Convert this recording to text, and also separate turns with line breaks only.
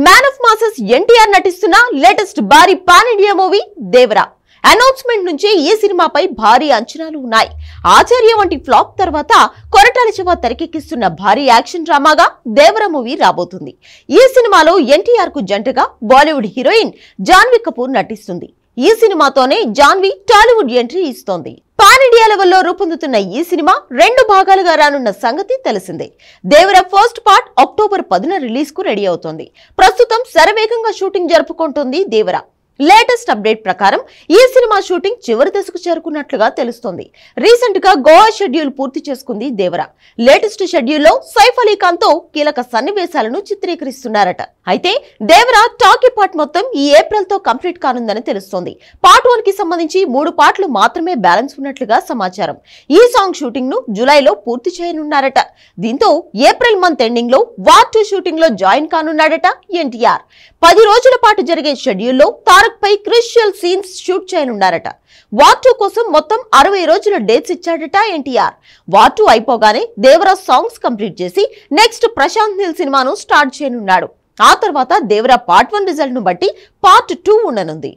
Man of masses NTR నటిస్తున్న latest భారీ pan India movie Devara. Announcement నుంచి ఈ సినిమాపై భారీ అంచనాలు ఉన్నాయి. ఆచార్య వంటి ఫ్లాప్ తర్వాత కొరటాల శివ తెరకెక్కిస్తున్న భారీ యాక్షన్ డ్రామాగా దేవరా మూవీ రాబోతుంది. ఈ సినిమాలో ఎన్టీఆర్ కు జంటగా బాలీవుడ్ హీరోయిన్ జాన్వీ కపూర్ నటిస్తుంది. ఈ సినిమాతోనే జాన్వీ టాలీవుడ్ ఎంట్రీ ఇస్తోంది. పాన్ ఇండియా లెవెల్లో రూపొందుతున్న ఈ సినిమా 2 భాగాలుగా రానున్న సంగతి తెలిసిందే. దేవరా ఫస్ట్ పార్ట్ అక్టోబర్ 10న రిలీజ్ కు రెడీ అవుతోంది. ప్రస్తుతం శరవేగంగా షూటింగ్ జరుపుకుంటోంది దేవరా. లేటెస్ట్ అప్డేట్ ప్రకారం ఈ సినిమా షూటింగ్ చివరి దశకు చేరుకున్నట్లుగా తెలుస్తోంది. రీసెంట్ గా గోవా షెడ్యూల్ పూర్తి చేసుకుంది దేవరా. లేటెస్ట్ షెడ్యూల్లో సైఫ్ అలీ ఖాన్ తో కీలక సన్నివేశాలను చిత్రీకరిస్తున్నారట. అయితే దేవరా టాకీ పార్ట్ మొత్తం ఈ ఏప్రిల్ తో కంప్లీట్ కానుందని తెలుస్తోంది. పార్ట్ 1 కి సంబంధించి 3 పార్ట్లు మాత్రమే బ్యాలెన్స్ ఉన్నట్లుగా సమాచారం. ఈ సాంగ్ షూటింగ్ ను జూలైలో పూర్తి చేయనున్నారట. దీంతో ఏప్రిల్ మంత్ ఎండింగ్ లో వార్ 2 షూటింగ్ లో జాయిన్ కానున్నాడట ఎన్టీఆర్. 10 రోజుల పాటు జరిగే షెడ్యూల్లో తారక్ పై క్రూషియల్ సీన్స్ షూట్ చేయనున్నారట. వార్ 2 కోసం మొత్తం 60 రోజుల డేట్స్ ఇచ్చాడట ఎన్టీఆర్. వార్ 2 అయిపోగానే దేవరా సాంగ్స్ కంప్లీట్ చేసి నెక్స్ట్ ప్రశాంత్ నీల్ సినిమాను స్టార్ట్ చేయనున్నాడు. ఆ తర్వాత దేవరా పార్ట్ 1 రిజల్ట్ ను బట్టి పార్ట్ 2 ఉండనుంది.